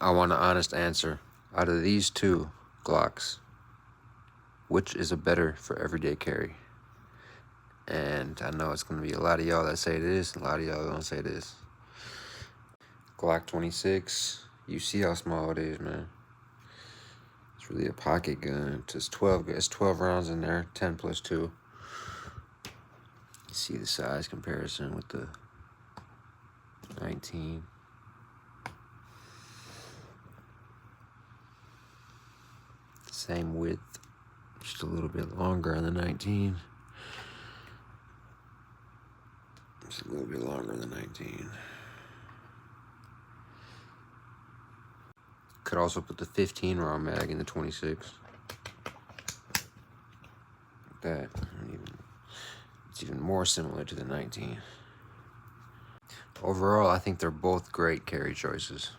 I want an honest answer. Out of these two Glocks, which is a better for everyday carry? And I know it's going to be a lot of y'all that say this, and a lot of y'all going to say this. Glock 26, you see how small it is, man. It's really a pocket gun. It's 12 rounds in there, 10 plus 2. You see the size comparison with the 19. Same width, just a little bit longer on the 19. Just a little bit longer than 19. Could also put the 15 round mag in the 26. Like that. It's even more similar to the 19. Overall, I think they're both great carry choices.